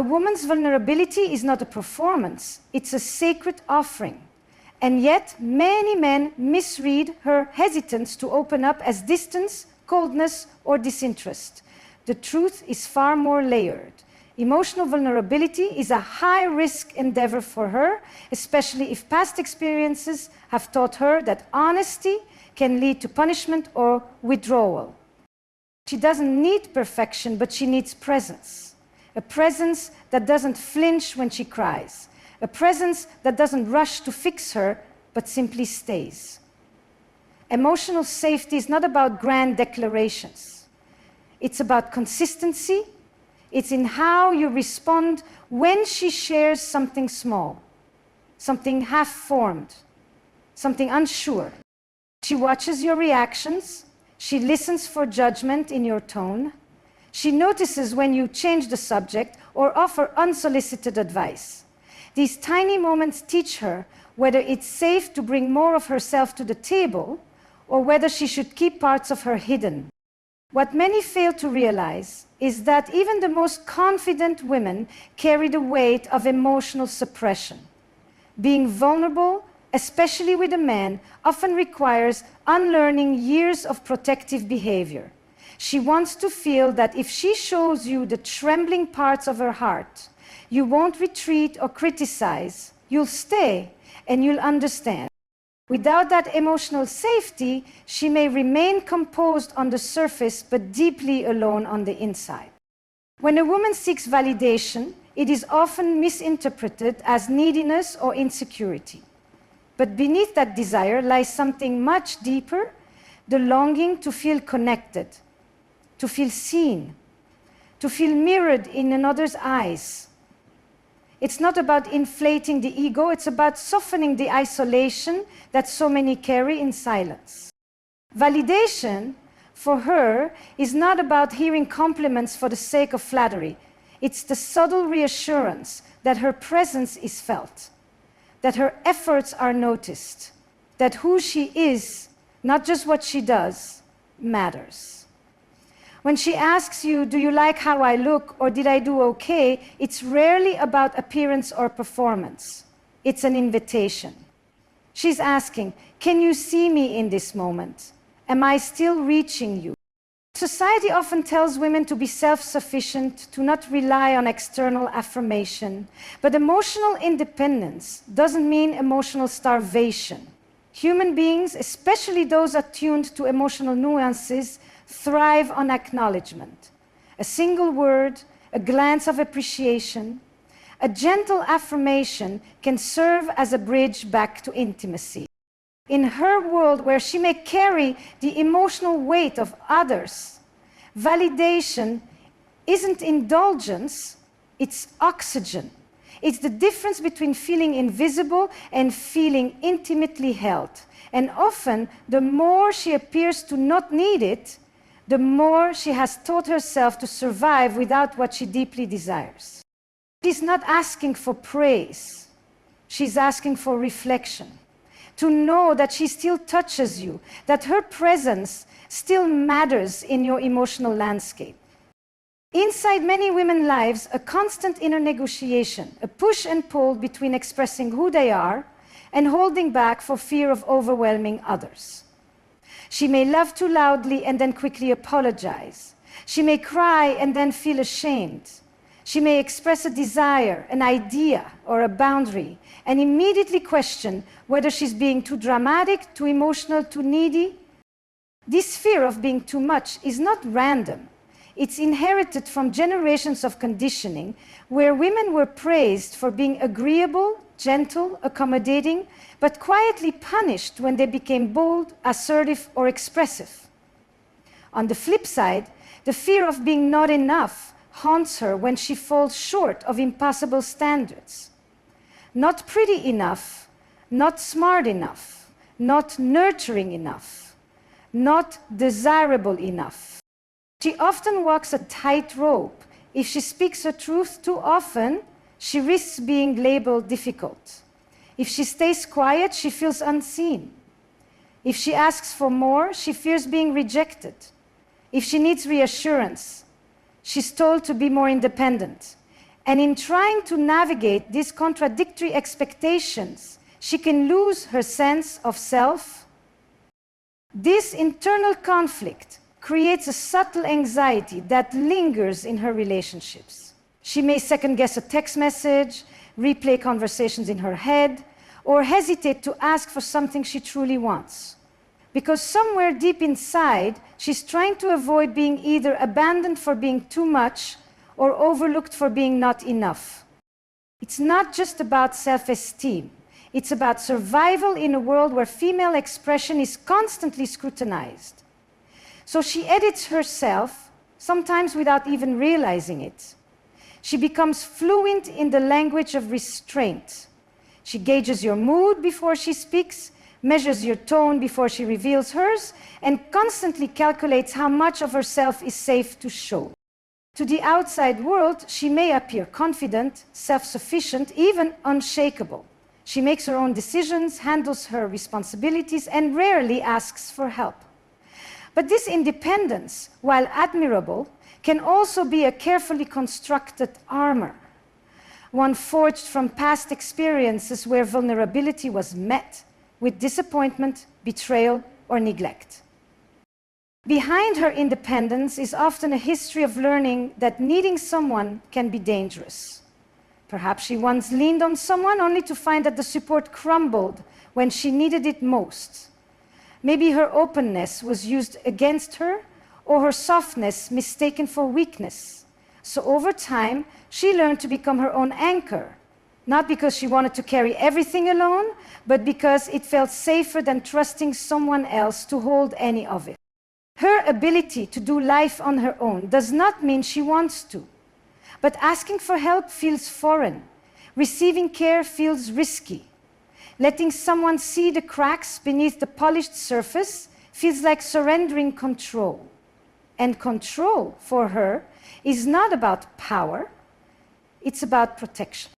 woman's vulnerability is not a performance, it's a sacred offering. And yet, many men misread her hesitance to open up as distance, coldness, or disinterest. The truth is far more layered. Emotional vulnerability is a high-risk endeavor for her, especially if past experiences have taught her that honesty can lead to punishment or withdrawal. She doesn't need perfection, but she needs presence. A presence that doesn't flinch when she cries. A presence that doesn't rush to fix her, but simply stays. Emotional safety is not about grand declarations. It's about consistency. It's in how you respond when she shares something small, something half-formed, something unsure. She watches your reactions. She listens for judgment in your tone. She notices when you change the subject or offer unsolicited advice. These tiny moments teach her whether it's safe to bring more of herself to the table or whether she should keep parts of her hidden. What many fail to realize is that even the most confident women carry the weight of emotional suppression. Being vulnerable, especially with a man, often requires unlearning years of protective behavior. She wants to feel that if she shows you the trembling parts of her heart, you won't retreat or criticize, you'll stay and you'll understand. Without that emotional safety, she may remain composed on the surface but deeply alone on the inside. When a woman seeks validation, it is often misinterpreted as neediness or insecurity. But beneath that desire lies something much deeper, the longing to feel connected, to feel seen, to feel mirrored in another's eyes. It's not about inflating the ego, it's about softening the isolation that so many carry in silence. Validation, for her, is not about hearing compliments for the sake of flattery. It's the subtle reassurance that her presence is felt, that her efforts are noticed, that who she is, not just what she does, matters. When she asks you, do you like how I look, or did I do okay, it's rarely about appearance or performance. It's an invitation. She's asking, can you see me in this moment? Am I still reaching you? Society often tells women to be self-sufficient, to not rely on external affirmation. But emotional independence doesn't mean emotional starvation. Human beings, especially those attuned to emotional nuances, thrive on acknowledgement. A single word, a glance of appreciation, a gentle affirmation can serve as a bridge back to intimacy. In her world where she may carry the emotional weight of others, validation isn't indulgence, it's oxygen. It's the difference between feeling invisible and feeling intimately held. And often, the more she appears to not need it, the more she has taught herself to survive without what she deeply desires. She's not asking for praise. She's asking for reflection. To know that she still touches you, that her presence still matters in your emotional landscape. Inside many women's lives, a constant inner negotiation, a push and pull between expressing who they are and holding back for fear of overwhelming others. She may love too loudly and then quickly apologize. She may cry and then feel ashamed. She may express a desire, an idea, or a boundary, and immediately question whether she's being too dramatic, too emotional, too needy. This fear of being too much is not random. It's inherited from generations of conditioning where women were praised for being agreeable, gentle, accommodating, but quietly punished when they became bold, assertive, or expressive. On the flip side, the fear of being not enough haunts her when she falls short of impossible standards. Not pretty enough, not smart enough, not nurturing enough, not desirable enough. She often walks a tightrope. If she speaks her truth too often, she risks being labeled difficult. If she stays quiet, she feels unseen. If she asks for more, she fears being rejected. If she needs reassurance, she's told to be more independent. And in trying to navigate these contradictory expectations, she can lose her sense of self. This internal conflict creates a subtle anxiety that lingers in her relationships. She may second-guess a text message, replay conversations in her head, or hesitate to ask for something she truly wants. Because somewhere deep inside, she's trying to avoid being either abandoned for being too much or overlooked for being not enough. It's not just about self-esteem. It's about survival in a world where female expression is constantly scrutinized. So she edits herself, sometimes without even realizing it. She becomes fluent in the language of restraint. She gauges your mood before she speaks, measures your tone before she reveals hers, and constantly calculates how much of herself is safe to show. To the outside world, she may appear confident, self-sufficient, even unshakable. She makes her own decisions, handles her responsibilities, and rarely asks for help. But this independence, while admirable, can also be a carefully constructed armor, one forged from past experiences where vulnerability was met with disappointment, betrayal, or neglect. Behind her independence is often a history of learning that needing someone can be dangerous. Perhaps she once leaned on someone only to find that the support crumbled when she needed it most. Maybe her openness was used against her, or her softness mistaken for weakness. So over time, she learned to become her own anchor, not because she wanted to carry everything alone, but because it felt safer than trusting someone else to hold any of it. Her ability to do life on her own does not mean she wants to. But asking for help feels foreign. Receiving care feels risky. Letting someone see the cracks beneath the polished surface feels like surrendering control. And control, for her, is not about power, it's about protection.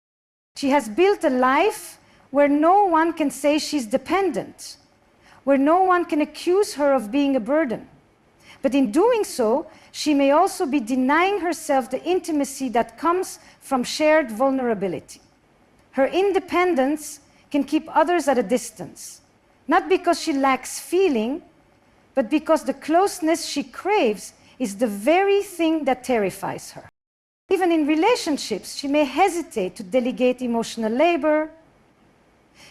She has built a life where no one can say she's dependent, where no one can accuse her of being a burden. But in doing so, she may also be denying herself the intimacy that comes from shared vulnerability. Her independence can keep others at a distance, not because she lacks feeling, but because the closeness she craves is the very thing that terrifies her. Even in relationships, she may hesitate to delegate emotional labor.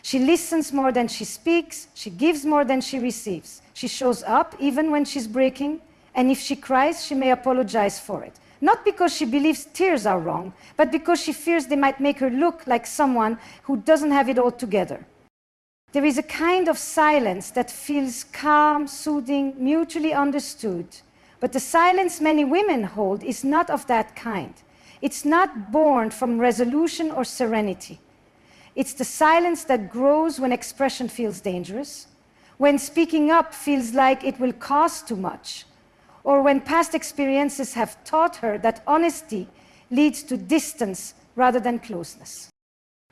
She listens more than she speaks. She gives more than she receives. She shows up even when she's breaking, and if she cries, she may apologize for it. Not because she believes tears are wrong, but because she fears they might make her look like someone who doesn't have it all together. There is a kind of silence that feels calm, soothing, mutually understood. But the silence many women hold is not of that kind. It's not born from resolution or serenity. It's the silence that grows when expression feels dangerous, when speaking up feels like it will cost too much, or when past experiences have taught her that honesty leads to distance rather than closeness.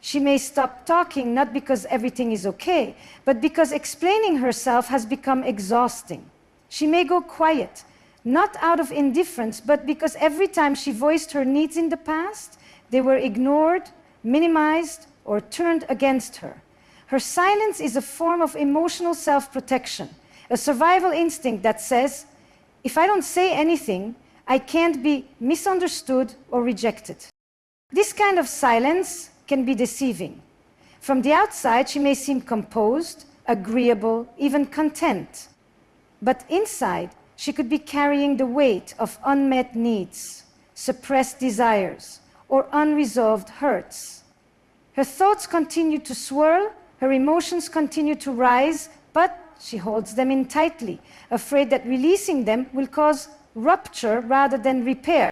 She may stop talking not because everything is okay, but because explaining herself has become exhausting. She may go quiet, not out of indifference, but because every time she voiced her needs in the past, they were ignored, minimized, or turned against her. Her silence is a form of emotional self-protection, a survival instinct that says, if I don't say anything, I can't be misunderstood or rejected. This kind of silence can be deceiving. From the outside, she may seem composed, agreeable, even content. But inside, she could be carrying the weight of unmet needs, suppressed desires, or unresolved hurts. Her thoughts continue to swirl, her emotions continue to rise, but she holds them in tightly, afraid that releasing them will cause rupture rather than repair.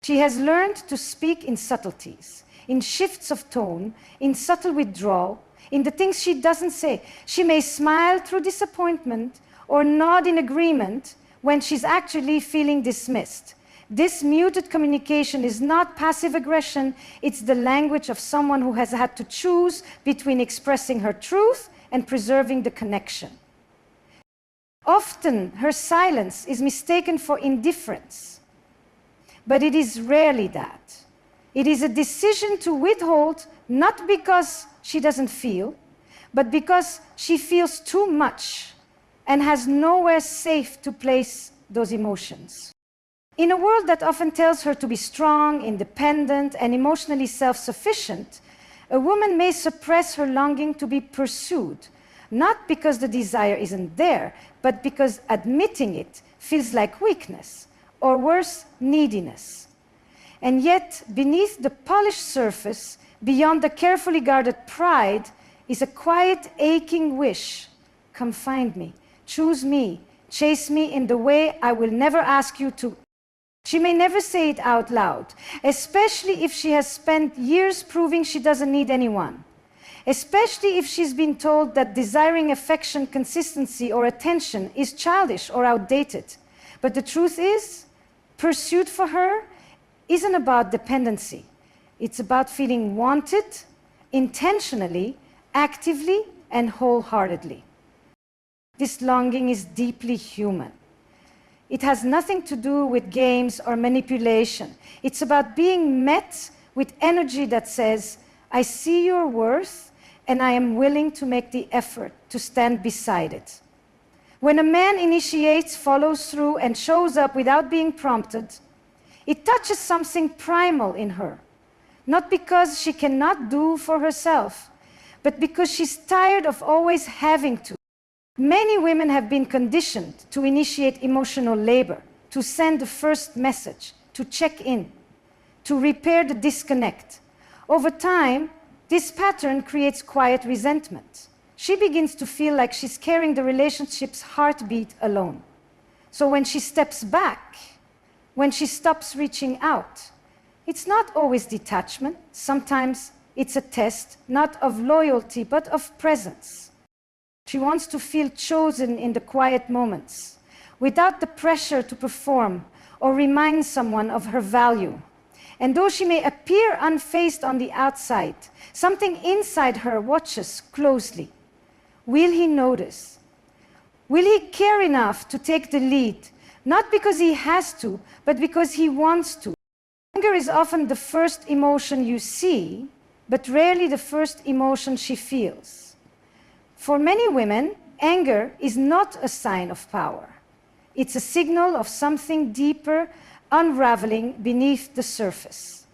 She has learned to speak in subtleties, in shifts of tone, in subtle withdrawal, in the things she doesn't say. She may smile through disappointment or nod in agreement when she's actually feeling dismissed. This muted communication is not passive aggression, it's the language of someone who has had to choose between expressing her truth and preserving the connection. Often, her silence is mistaken for indifference, but it is rarely that. It is a decision to withhold, not because she doesn't feel, but because she feels too much and has nowhere safe to place those emotions. In a world that often tells her to be strong, independent, and emotionally self-sufficient, a woman may suppress her longing to be pursued, not because the desire isn't there, but because admitting it feels like weakness, or worse, neediness. And yet, beneath the polished surface, beyond the carefully guarded pride, is a quiet, aching wish. Come find me, choose me, chase me in the way I will never ask you to. She may never say it out loud, especially if she has spent years proving she doesn't need anyone. Especially if she's been told that desiring affection, consistency, or attention is childish or outdated. But the truth is, pursuit for her isn't about dependency. It's about feeling wanted, intentionally, actively, and wholeheartedly. This longing is deeply human. It has nothing to do with games or manipulation. It's about being met with energy that says, I see your worth, and I am willing to make the effort to stand beside it. When a man initiates, follows through, and shows up without being prompted, it touches something primal in her. Not because she cannot do for herself, but because she's tired of always having to. Many women have been conditioned to initiate emotional labor, to send the first message, to check in, to repair the disconnect. Over time, this pattern creates quiet resentment. She begins to feel like she's carrying the relationship's heartbeat alone. So when she steps back, when she stops reaching out, it's not always detachment. Sometimes it's a test, not of loyalty, but of presence. She wants to feel chosen in the quiet moments, without the pressure to perform or remind someone of her value. And though she may appear unfazed on the outside, something inside her watches closely. Will he notice? Will he care enough to take the lead, not because he has to, but because he wants to? Anger is often the first emotion you see, but rarely the first emotion she feels. For many women, anger is not a sign of power. It's a signal of something deeper unraveling beneath the surface.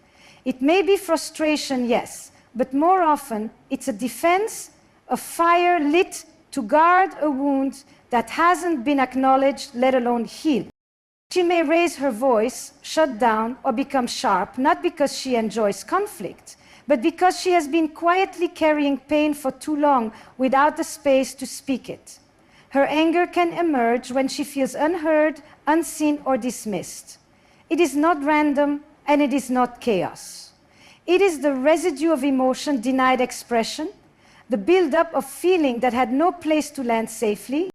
It may be frustration, yes, but more often it's a defense, a fire lit to guard a wound that hasn't been acknowledged, let alone healed. She may raise her voice, shut down, or become sharp, not because she enjoys conflict, but because she has been quietly carrying pain for too long without the space to speak it. Her anger can emerge when she feels unheard, unseen, or dismissed. It is not random, and it is not chaos. It is the residue of emotion denied expression, the build-up of feeling that had no place to land safely.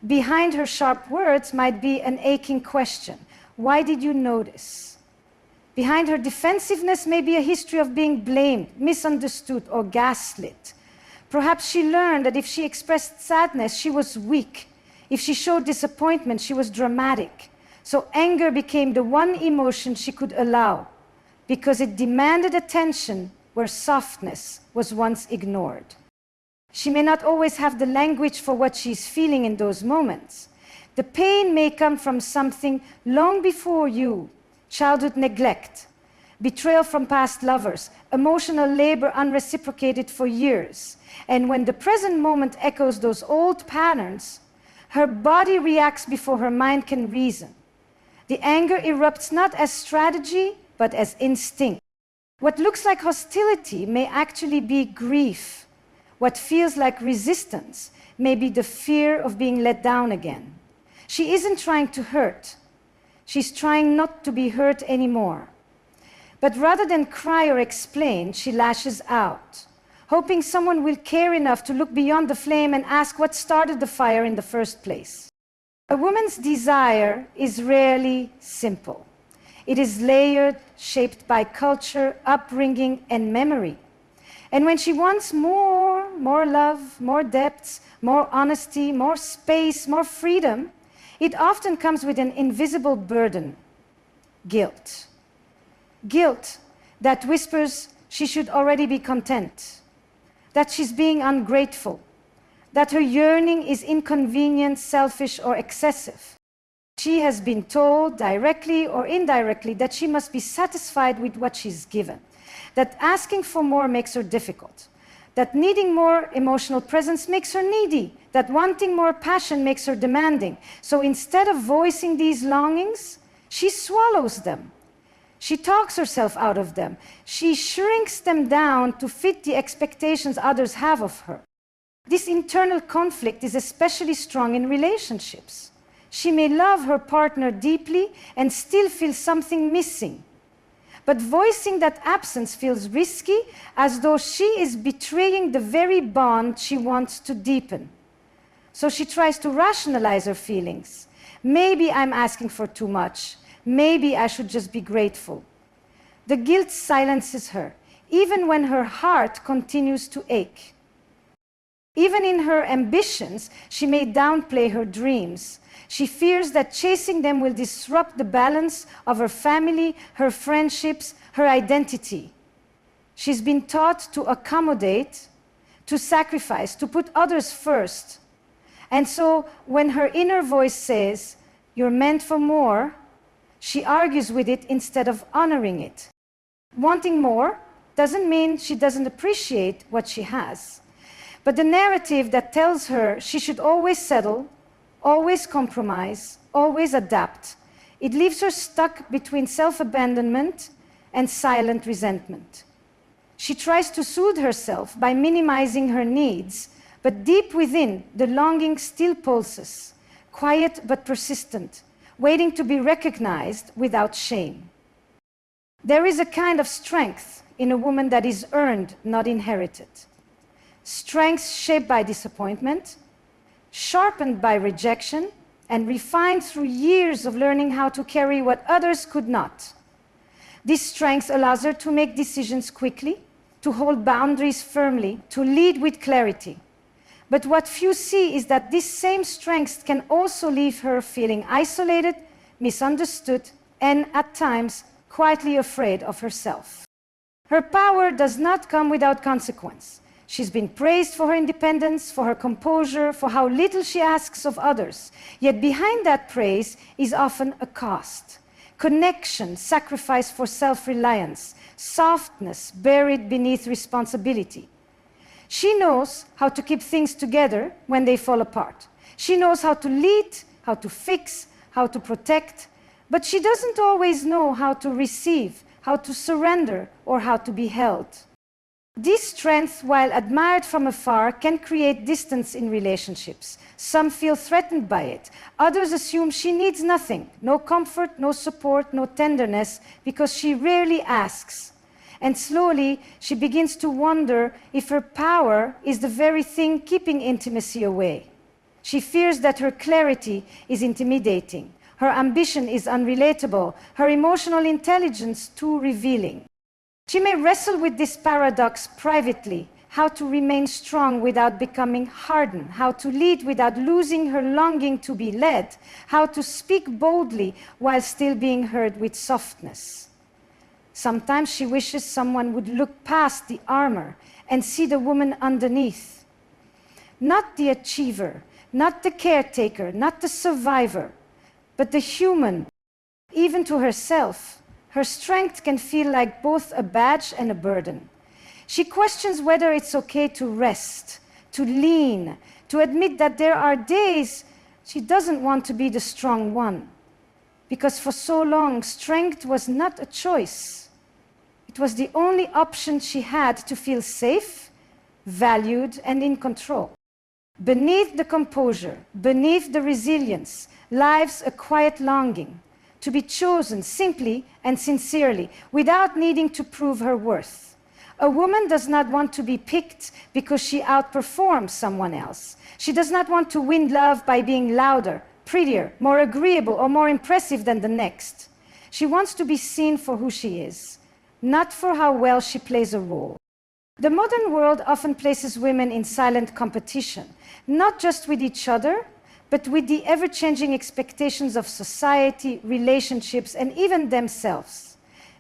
Behind her sharp words might be an aching question. Why did you notice? Behind her defensiveness may be a history of being blamed, misunderstood, or gaslit. Perhaps she learned that if she expressed sadness, she was weak. If she showed disappointment, she was dramatic. So anger became the one emotion she could allow, because it demanded attention where softness was once ignored. She may not always have the language for what she's feeling in those moments. The pain may come from something long before you. Childhood neglect, betrayal from past lovers, emotional labor unreciprocated for years. And when the present moment echoes those old patterns, her body reacts before her mind can reason. The anger erupts not as strategy, but as instinct. What looks like hostility may actually be grief. What feels like resistance may be the fear of being let down again. She isn't trying to hurt. She's trying not to be hurt anymore. But rather than cry or explain, she lashes out, hoping someone will care enough to look beyond the flame and ask what started the fire in the first place. A woman's desire is rarely simple. It is layered, shaped by culture, upbringing, and memory. And when she wants more love, more depth, more honesty, more space, more freedom, it often comes with an invisible burden: guilt. Guilt, that whispers she should already be content, that she's being ungrateful, that her yearning is inconvenient, selfish, or excessive. She has been told, directly or indirectly, that she must be satisfied with what she's given, that asking for more makes her difficult, that needing more emotional presence makes her needy, that wanting more passion makes her demanding. So instead of voicing these longings, she swallows them. She talks herself out of them. She shrinks them down to fit the expectations others have of her. This internal conflict is especially strong in relationships. She may love her partner deeply and still feel something missing. But voicing that absence feels risky, as though she is betraying the very bond she wants to deepen. So she tries to rationalize her feelings. Maybe I'm asking for too much. Maybe I should just be grateful. The guilt silences her, even when her heart continues to ache. Even in her ambitions, she may downplay her dreams. She fears that chasing them will disrupt the balance of her family, her friendships, her identity. She's been taught to accommodate, to sacrifice, to put others first. And so when her inner voice says, "You're meant for more," she argues with it instead of honoring it. Wanting more doesn't mean she doesn't appreciate what she has. But the narrative that tells her she should always settle, always compromise, always adapt, it leaves her stuck between self-abandonment and silent resentment. She tries to soothe herself by minimizing her needs, but deep within, the longing still pulses, quiet but persistent, waiting to be recognized without shame. There is a kind of strength in a woman that is earned, not inherited. Strength shaped by disappointment, sharpened by rejection, and refined through years of learning how to carry what others could not. This strength allows her to make decisions quickly, to hold boundaries firmly, to lead with clarity. But what few see is that this same strength can also leave her feeling isolated, misunderstood, and at times quietly afraid of herself. Her power does not come without consequence. She's been praised for her independence, for her composure, for how little she asks of others. Yet behind that praise is often a cost. Connection, sacrifice for self-reliance, softness buried beneath responsibility. She knows how to keep things together when they fall apart. She knows how to lead, how to fix, how to protect, but she doesn't always know how to receive, how to surrender, or how to be held. This strength, while admired from afar, can create distance in relationships. Some feel threatened by it. Others assume she needs nothing, no comfort, no support, no tenderness, because she rarely asks. And slowly, she begins to wonder if her power is the very thing keeping intimacy away. She fears that her clarity is intimidating, her ambition is unrelatable, her emotional intelligence too revealing. She may wrestle with this paradox privately, how to remain strong without becoming hardened, how to lead without losing her longing to be led, how to speak boldly while still being heard with softness. Sometimes she wishes someone would look past the armor and see the woman underneath. Not the achiever, not the caretaker, not the survivor, but the human, even to herself. Her strength can feel like both a badge and a burden. She questions whether it's okay to rest, to lean, to admit that there are days she doesn't want to be the strong one. Because for so long, strength was not a choice. It was the only option she had to feel safe, valued, and in control. Beneath the composure, beneath the resilience, lies a quiet longing to be chosen simply and sincerely, without needing to prove her worth. A woman does not want to be picked because she outperforms someone else. She does not want to win love by being louder, prettier, more agreeable, or more impressive than the next. She wants to be seen for who she is, not for how well she plays a role. The modern world often places women in silent competition, not just with each other, but with the ever-changing expectations of society, relationships, and even themselves.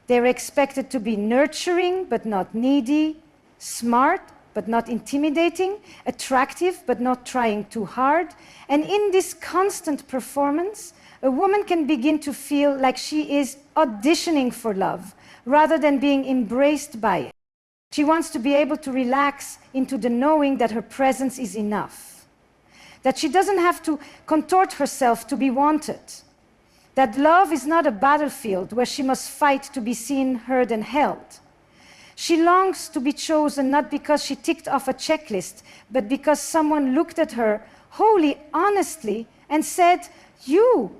They're expected to be nurturing but not needy, smart but not intimidating, attractive but not trying too hard. And in this constant performance, a woman can begin to feel like she is auditioning for love rather than being embraced by it. She wants to be able to relax into the knowing that her presence is enough, that she doesn't have to contort herself to be wanted, that love is not a battlefield where she must fight to be seen, heard, and held. She longs to be chosen not because she ticked off a checklist, but because someone looked at her wholly honestly and said, "You."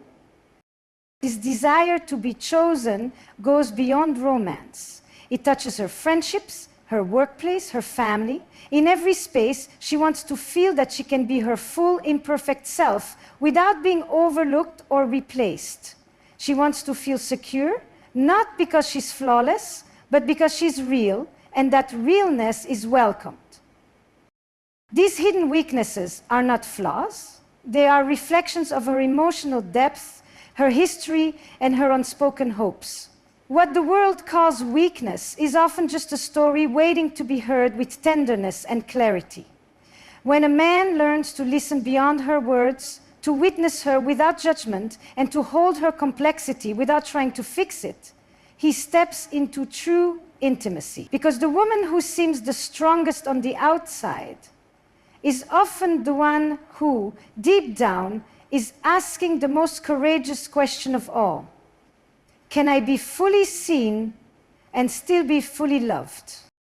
This desire to be chosen goes beyond romance. It touches her friendships, her workplace, her family. In every space, she wants to feel that she can be her full, imperfect self without being overlooked or replaced. She wants to feel secure, not because she's flawless, but because she's real, and that realness is welcomed. These hidden weaknesses are not flaws. They are reflections of her emotional depth, her history, and her unspoken hopes. What the world calls weakness is often just a story waiting to be heard with tenderness and clarity. When a man learns to listen beyond her words, to witness her without judgment, and to hold her complexity without trying to fix it, he steps into true intimacy. Because the woman who seems the strongest on the outside is often the one who, deep down, is asking the most courageous question of all. Can I be fully seen and still be fully loved?